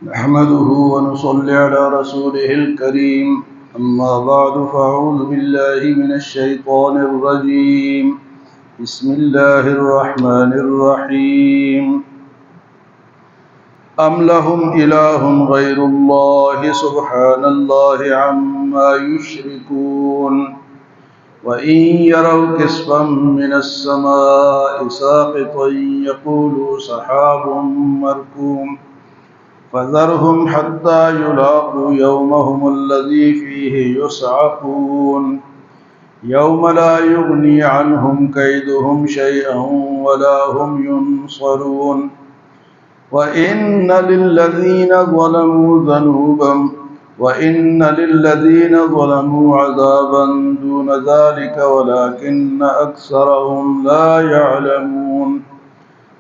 نحمده ونصلي على رسوله الكريم أما بعد فأعوذ بالله من الشيطان الرجيم بسم الله الرحمن الرحيم أم لهم إله غير الله سبحان الله عما يشركون وإن يروا كسفا من السماء ساقطا يقولوا سحاب مركوم فذرهم حتى يلاقوا يومهم الذي فيه يصعقون يوم لا يغني عنهم كيدهم شيئا ولا هم ينصرون وإن للذين ظلموا عذابا دون ذلك ولكن أكثرهم لا يعلمون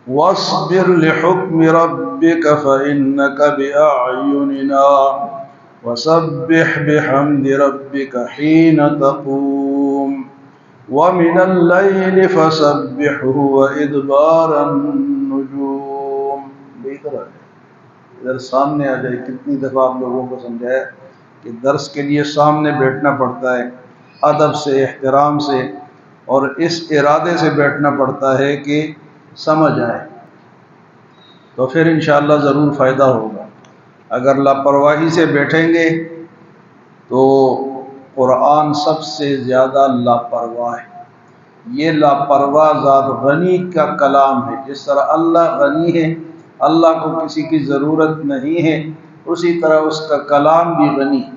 واصبر لحكم ربك فإنك بأعيننا وسبح بحمد ربك حين تقوم ومن الليل فسبحه وإدبار النجوم. ادھر سامنے آ جائے. کتنی دفعہ آپ لوگوں کو سمجھایا کہ درس کے لیے سامنے بیٹھنا پڑتا ہے ادب سے، احترام سے، اور اس ارادے سے بیٹھنا پڑتا ہے کہ سمجھ آئے، تو پھر انشاءاللہ ضرور فائدہ ہوگا. اگر لاپرواہی سے بیٹھیں گے تو قرآن سب سے زیادہ لاپرواہ ہے. یہ لاپرواہ ذات غنی کا کلام ہے. جس طرح اللہ غنی ہے، اللہ کو کسی کی ضرورت نہیں ہے، اسی طرح اس کا کلام بھی غنی ہے.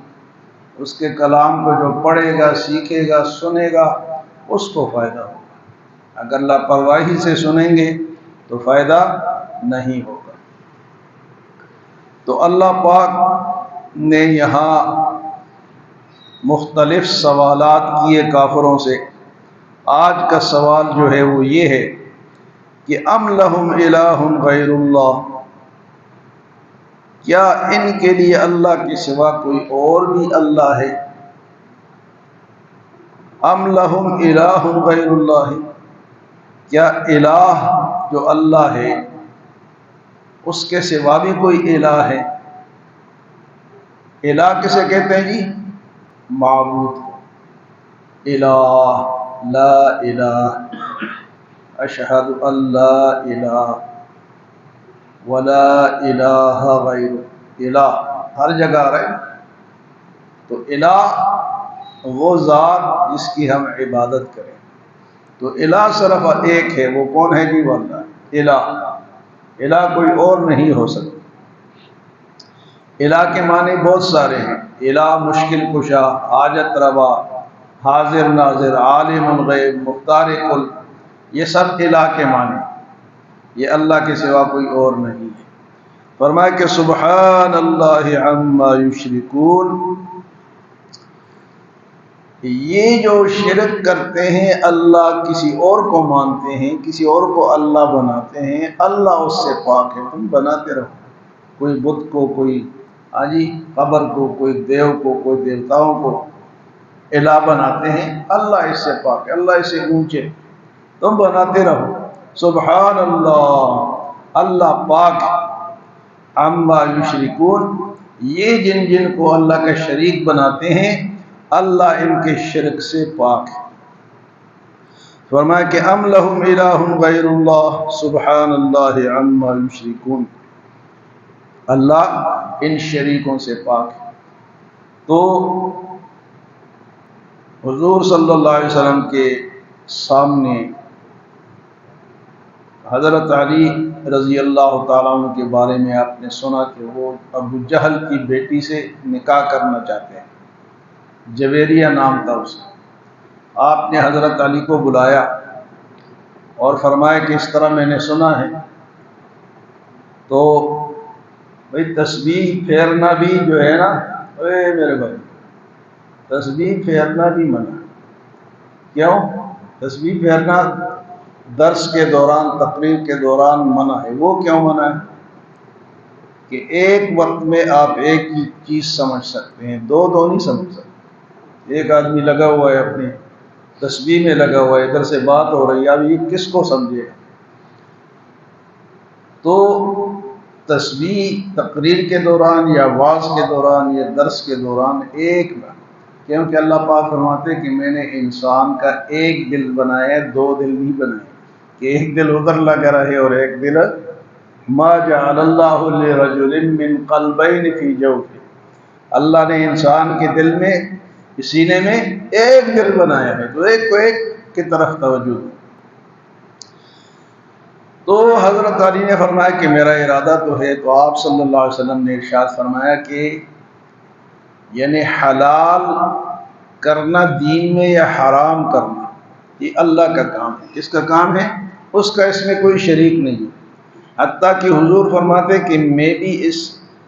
اس کے کلام کو جو پڑھے گا، سیکھے گا، سنے گا، اس کو فائدہ ہوگا. اگر لاپرواہی سے سنیں گے تو فائدہ نہیں ہوگا. تو اللہ پاک نے یہاں مختلف سوالات کیے کافروں سے. آج کا سوال جو ہے وہ یہ ہے کہ ام لہم الہ غیر اللہ، کیا ان کے لیے اللہ کے سوا کوئی اور بھی اللہ ہے؟ ام لہم الہ غیر اللہ، کیا الہ جو اللہ ہے اس کے سوا بھی کوئی الہ ہے؟ الہ کسے کہتے ہیں جی؟ معبود کو. الہ، لا الہ، اشہد ان لا الہ ولا الہ غیر. الہ ہر جگہ آ رہے. تو الہ وہ ذات جس کی ہم عبادت کریں. تو الہ صرف ایک ہے، وہ کون ہے جی؟ وہ اللہ. الہ کوئی اور نہیں ہو سکتا. الہ کے معنی بہت سارے ہیں. الہ مشکل کشا، حاجت روا، حاضر ناظر، عالم الغیب، مختار کل، یہ سب الہ کے معنی. یہ اللہ کے سوا کوئی اور نہیں ہے. فرمایا کہ سبحان اللہ عما یشرکون، یہ جو شرک کرتے ہیں، اللہ کسی اور کو مانتے ہیں، کسی اور کو اللہ بناتے ہیں، اللہ اس سے پاک ہے. تم بناتے رہو. کوئی بت کو، کوئی قبر کو، کوئی دیو کو، کوئی دیوتاؤں کو الہ بناتے ہیں، اللہ اس سے پاک ہے، اللہ اس سے اونچے. تم بناتے رہو. سبحان اللہ، اللہ پاک ہے. عما یشرکون، یہ جن جن کو اللہ کا شریک بناتے ہیں، اللہ ان کے شرک سے پاک ہے. فرمایا کہ ام لہم الہ غیر اللہ سبحان اللہ عما یشرکون، اللہ ان شریکوں سے پاک ہے. تو حضور صلی اللہ علیہ وسلم کے سامنے حضرت علی رضی اللہ تعالیٰ عنہ کے بارے میں آپ نے سنا کہ وہ ابو جہل کی بیٹی سے نکاح کرنا چاہتے ہیں. جویریہ نام تھا اس کا. آپ نے حضرت علی کو بلایا اور فرمایا کہ اس طرح میں نے سنا ہے. تو بھئی تسبیح پھیرنا بھی جو ہے نا، میرے بھائی، تسبیح پھیرنا بھی منع. کیوں؟ تسبیح پھیرنا درس کے دوران، تقریر کے دوران منع ہے. وہ کیوں منع ہے؟ کہ ایک وقت میں آپ ایک ہی چیز سمجھ سکتے ہیں، دو نہیں سمجھ سکتے. ایک آدمی لگا ہوا ہے اپنی تسبیح میں لگا ہوا ہے، ادھر سے بات ہو رہی ہے، اب یہ کس کو سمجھے؟ تو تسبیح تقریر کے دوران یا واعظ کے دوران یا درس کے دوران ایک بار، کیونکہ اللہ پاک فرماتے کہ میں نے انسان کا ایک دل بنایا، دو دل نہیں بنائے کہ ایک دل ادھر لگا رہے اور ایک دل ما جعل اللہ لرجل من قلبین فی جوفہ، اللہ نے انسان کے دل میں سینے میں ایک دل بنایا ہے، تو ایک کو ایک کی طرف توجہ۔ تو حضرت علی نے فرمایا کہ میرا ارادہ تو ہے، تو آپ صلی اللہ علیہ وسلم نے ارشاد فرمایا کہ یعنی حلال کرنا دین میں یا حرام کرنا یہ اللہ کا کام ہے، کس کا کام ہے؟ اس کا، اس میں کوئی شریک نہیں۔ حتیٰ کہ حضور فرماتے کہ میں بھی اس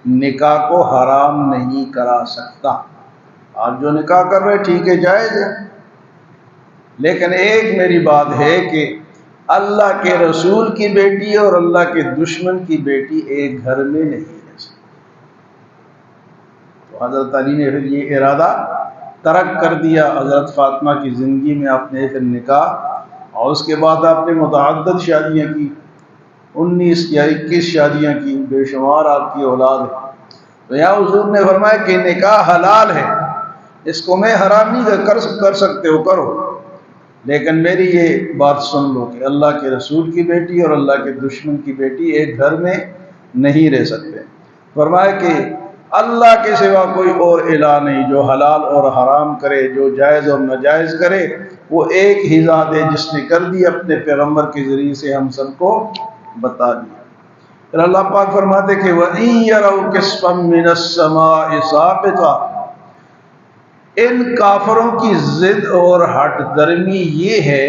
نکاح کو حرام نہیں کرا سکتا۔ آپ جو نکاح کر رہے ٹھیک ہے، جائز ہے، لیکن ایک میری بات ہے کہ اللہ کے رسول کی بیٹی اور اللہ کے دشمن کی بیٹی ایک گھر میں نہیں رہ سکتی۔ تو حضرت علی نے پھر یہ ارادہ ترک کر دیا۔ حضرت فاطمہ کی زندگی میں آپ نے پھر نکاح، اور اس کے بعد آپ نے متعدد شادیاں کی، 19 یا 21 شادیاں کی، بے شمار آپ کی اولاد ہے۔ تو یہاں حضور نے فرمایا کہ نکاح حلال ہے، اس کو میں حرام نہیں کر سکتے ہو، کرو، لیکن میری یہ بات سن لو کہ اللہ کے رسول کی بیٹی اور اللہ کے دشمن کی بیٹی ایک گھر میں نہیں رہ سکتے۔ فرمایا کہ اللہ کے سوا کوئی اور الہ نہیں جو حلال اور حرام کرے، جو جائز اور ناجائز کرے، وہ ایک ہی ذات ہے جس نے کر دی، اپنے پیغمبر کے ذریعے سے ہم سب کو بتا دیا۔ پھر اللہ پاک فرماتے کہ وَإِن يَرَوْا كِسْفًا مِّنَ السَّمَاءِ سَاقِطًا، ان کافروں کی ضد اور ہٹ درمی یہ ہے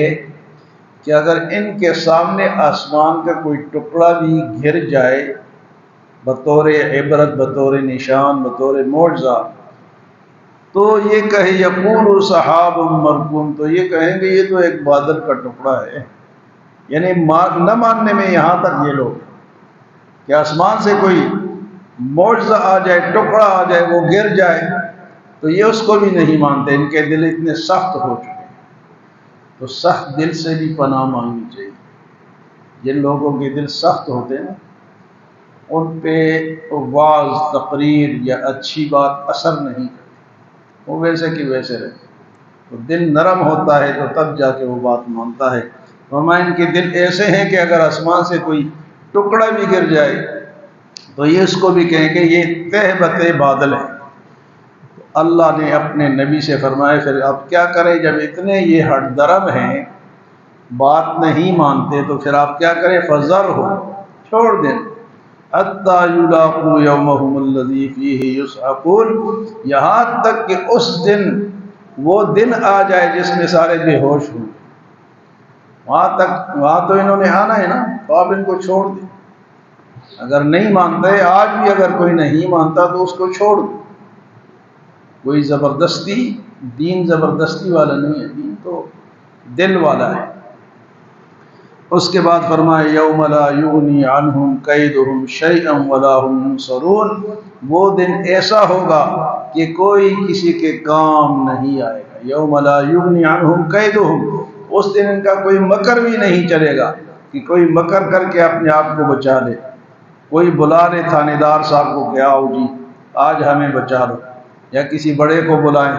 کہ اگر ان کے سامنے آسمان کا کوئی ٹکڑا بھی گر جائے بطور عبرت، بطور نشان، بطور معجزہ، تو یہ کہے یقول سحاب مرکوم، تو یہ کہیں گے یہ تو ایک بادل کا ٹکڑا ہے۔ یعنی نہ ماننے میں یہاں تک یہ لوگ کہ آسمان سے کوئی معجزہ آ جائے، ٹکڑا آ جائے، وہ گر جائے، تو یہ اس کو بھی نہیں مانتے۔ ان کے دل اتنے سخت ہو چکے ہیں۔ تو سخت دل سے بھی پناہ مانگنی چاہیے۔ جن لوگوں کے دل سخت ہوتے ہیں ان پہ واعظ، تقریر یا اچھی بات اثر نہیں کرتی، وہ ویسے کہ ویسے رہتے۔ تو دل نرم ہوتا ہے تو تب جا کے وہ بات مانتا ہے۔ فرمایا ان کے دل ایسے ہیں کہ اگر آسمان سے کوئی ٹکڑا بھی گر جائے تو یہ اس کو بھی کہیں کہ یہ تہ بتہ بادل ہے۔ اللہ نے اپنے نبی سے فرمایا پھر آپ کیا کریں جب اتنے یہ ہٹ درم ہیں، بات نہیں مانتے، تو پھر آپ کیا کریں؟ فذر ہو، چھوڑ دیں، حتی یلاقوا یومہم الذی فیہ یصعقون، یہاں تک کہ اس دن وہ دن آ جائے جس میں سارے بے ہوش ہوں۔ وہاں تو انہوں نے آنا ہے نا، تو آپ ان کو چھوڑ دیں۔ اگر نہیں مانتے، آج بھی اگر کوئی نہیں مانتا تو اس کو چھوڑ دیں۔ کوئی زبردستی، دین زبردستی والا نہیں ہے، دین تو دل والا ہے۔ اس کے بعد فرمایا یوم لا یغنی عنہم کیدہم شیئا ولا ہم ینصرون، وہ دن ایسا ہوگا کہ کوئی کسی کے کام نہیں آئے گا۔ یوم لا یغنی عنہم کیدہم، اس دن ان کا کوئی مکر بھی نہیں چلے گا کہ کوئی مکر کر کے اپنے آپ کو بچا لے، کوئی بلا لے تھانے دار صاحب کو کہ آؤ جی آج ہمیں بچا لو، یا کسی بڑے کو بلائیں۔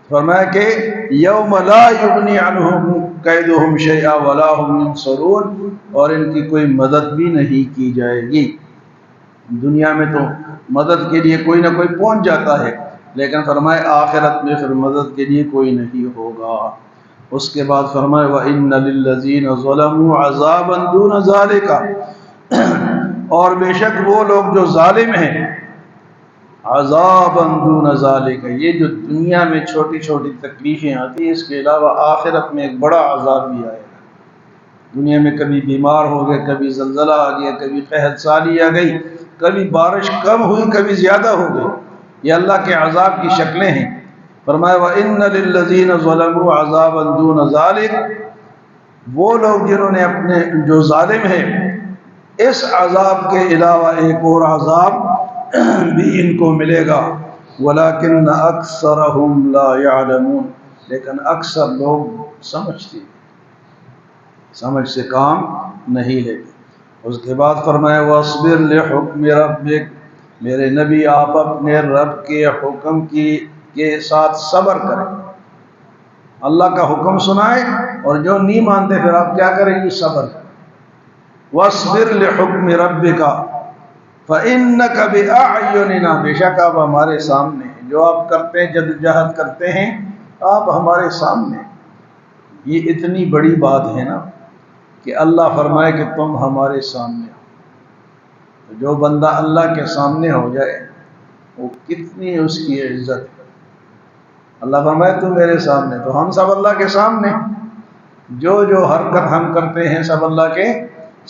فرمایا کہ یوم لا یغنی عنہم کیدہم شیئا ولا ہم ینصرون، اور ان کی کوئی مدد بھی نہیں کی جائے گی۔ دنیا میں تو مدد کے لیے کوئی نہ کوئی پہنچ جاتا ہے، لیکن فرمایا آخرت میں پھر مدد کے لیے کوئی نہیں ہوگا۔ اس کے بعد فرمایا وَإِنَّ لِلَّذِينَ ظَلَمُوا عَذَابًا دُونَ ذَلِكَ، اور بے شک وہ لوگ جو ظالم ہیں، عذابًا دون ذالک، یہ جو دنیا میں چھوٹی چھوٹی تکلیفیں آتی ہیں، اس کے علاوہ آخرت میں ایک بڑا عذاب بھی آئے گا۔ دنیا میں کبھی بیمار ہو گئے، کبھی زلزلہ آ گیا، کبھی قحط سالی آ گئی، کبھی بارش کم ہوئی، کبھی زیادہ ہو گئی، یہ اللہ کے عذاب کی شکلیں ہیں۔ فرمایا وَإِنَّ لِلَّذِينَ ظَلَمُوا عَذَابًا دُونَ ذَلِكَ، وہ لوگ جنہوں نے اپنے جو ظالم ہیں، اس عذاب کے علاوہ ایک اور عذاب بھی ان کو ملے گا۔ وَلَكِنَّ أَكْثَرَهُمْ لَا يَعْلَمُونَ، لیکن اکثر لوگ سمجھ سے کام نہیں لیتے۔ اس کے بعد فرمایا وَاصْبِرْ لِحُکْمِ رَبِّکَ، میرے نبی آپ اپنے رب کے حکم کے ساتھ صبر کریں۔ اللہ کا حکم سنائے اور جو نہیں مانتے پھر آپ کیا کریں گے؟ صبر کریں۔ وَاصْبِرْ لِحُکْمِ رَبِّکَ فَإِنَّكَ بِأَعْیُنِنَا، بے شک آپ ہمارے سامنے ہیں، جو آپ کرتے ہیں جدوجہد کرتے ہیں آپ ہمارے سامنے ہیں۔ یہ اتنی بڑی بات ہے نا کہ اللہ فرمائے کہ تم ہمارے سامنے ہو، تو جو بندہ اللہ کے سامنے ہو جائے وہ کتنی اس کی عزت ہے۔ اللہ فرمائے تو میرے سامنے، تو ہم سب اللہ کے سامنے ہیں، جو حرکت ہم کرتے ہیں سب اللہ کے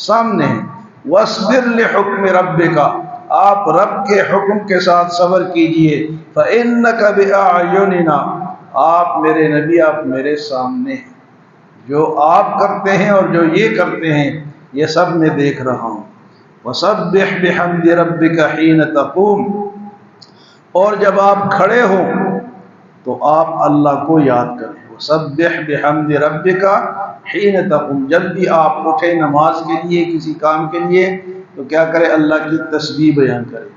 سامنے ہیں۔ وَاصْبِرْ لِحُکْمِ رَبِّکَ، آپ رب کے حکم کے ساتھ صبر کیجئے۔ فَإِنَّكَ بِأَعْیُنِنَا، آپ میرے نبی آپ میرے سامنے ہیں، جو آپ کرتے ہیں اور جو یہ کرتے ہیں یہ سب میں دیکھ رہا ہوں۔ وَسَبِّحْ بِحَمْدِ رَبِّكَ حِینَ تَقُومُ، اور جب آپ کھڑے ہوں تو آپ اللہ کو یاد کریں۔ وَسَبِّحْ بِحَمْدِ رَبِّكَ حِینَ تَقُومُ، جب بھی آپ اٹھے نماز کے لیے کسی کام کے لیے تو کیا کرے؟ اللہ کی تسبیح بیان کرے۔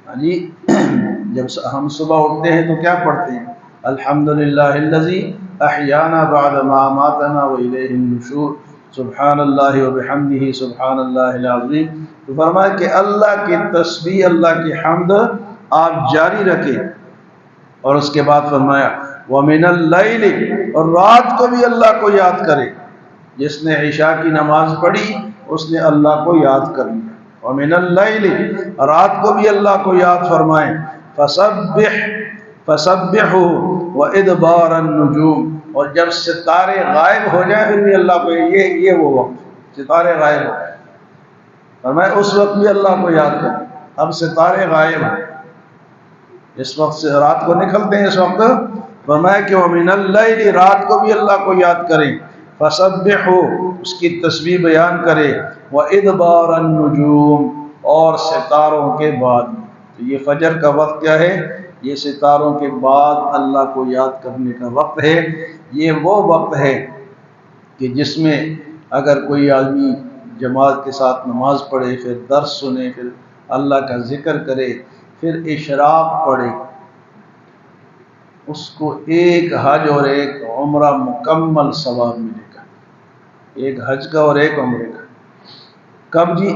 ہاں جی، جب ہم صبح اٹھتے ہیں تو کیا پڑھتے ہیں؟ الحمدللہ الذی احیانا بعد ما اماتنا والیہ النشور، سبحان اللہ وبحمدہ سبحان اللہ العظیم۔ تو فرمایا کہ اللہ کی تسبیح، اللہ کی حمد آپ جاری رکھیں، اور اس کے بعد فرمایا وَمِنَ اللَّيْلِ، اور رات کو بھی اللہ کو یاد کرے۔ جس نے عشاء کی نماز پڑھی اس نے اللہ کو یاد کر لیا۔ وَمِنَ اللَّيْلِ، رات کو بھی اللہ کو یاد فرمائیں۔ فَسَبِّحُوا وَإِدْبَارَ النُّجُومِ، اور جب ستارے غائب ہو جائیں پھر بھی اللہ کو، یہ وہ وقت ستارے غائب ہو جائیں، فرمایا اس وقت بھی اللہ کو یاد کریں۔ اب ستارے غائب ہیں، اس وقت سے رات کو نکلتے ہیں، اس وقت فرمایا کہ وَمِنَ اللَّيْلِ، رات کو بھی اللہ کو یاد کریں۔ فَسَبِّحُوا، اس کی تسبیح بیان کرے۔ وَإِدْبَارَ النُّجُومِ، اور ستاروں کے بعد۔ تو یہ فجر کا وقت کیا ہے؟ یہ ستاروں کے بعد اللہ کو یاد کرنے کا وقت ہے۔ یہ وہ وقت ہے کہ جس میں اگر کوئی آدمی جماعت کے ساتھ نماز پڑھے، پھر درس سنے، پھر اللہ کا ذکر کرے، پھر اشراق پڑھے، اس کو ایک حج اور ایک عمرہ مکمل ثواب ملے گا، ایک حج کا اور ایک عمرے کا۔ کب جی؟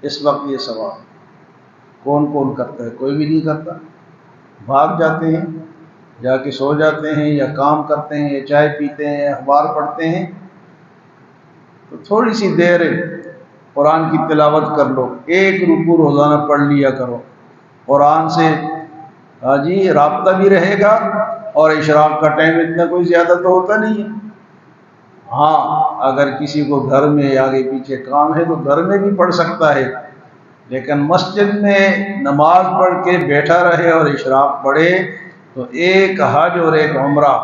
اس وقت یہ ثواب کون کون کرتا ہے؟ کوئی بھی نہیں کرتا، بھاگ جاتے ہیں، جا کے سو جاتے ہیں، یا کام کرتے ہیں، یا چائے پیتے ہیں، یا اخبار پڑھتے ہیں۔ تو تھوڑی سی دیر قرآن کی تلاوت کر لو، ایک رکوع روزانہ پڑھ لیا کرو، قرآن سے ہاں جی رابطہ بھی رہے گا، اور اشراق کا ٹائم اتنا کوئی زیادہ تو ہوتا نہیں ہے۔ ہاں اگر کسی کو گھر میں آگے پیچھے کام ہے تو گھر میں بھی پڑھ سکتا ہے، لیکن مسجد میں نماز پڑھ کے بیٹھا رہے اور اشراق پڑھے تو ایک حج اور ایک عمرہ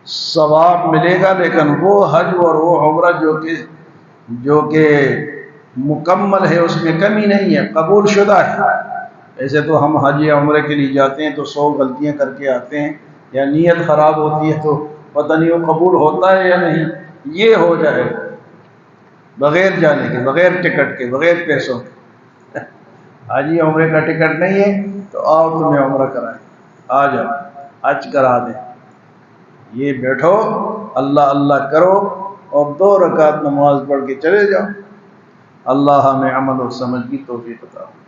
ثواب ملے گا، لیکن وہ حج اور وہ عمرہ جو کہ مکمل ہے، اس میں کمی نہیں ہے، قبول شدہ ہے۔ ایسے تو ہم حج یا عمرے کے لیے جاتے ہیں تو 100 غلطیاں کر کے آتے ہیں، یا نیت خراب ہوتی ہے تو پتہ نہیں وہ قبول ہوتا ہے یا نہیں۔ یہ ہو جائے بغیر جانے کے، بغیر ٹکٹ کے، بغیر پیسوں کے، حج یا عمرے کا ٹکٹ نہیں ہے تو آؤ تمہیں عمرہ کرائیں، آ جاؤ حج کرا دیں۔ یہ بیٹھو اللہ اللہ کرو اور 2 رکعت نماز پڑھ کے چلے جاؤ۔ اللہ ہمیں عمل اور سمجھ کی توفیق عطا فرمائے۔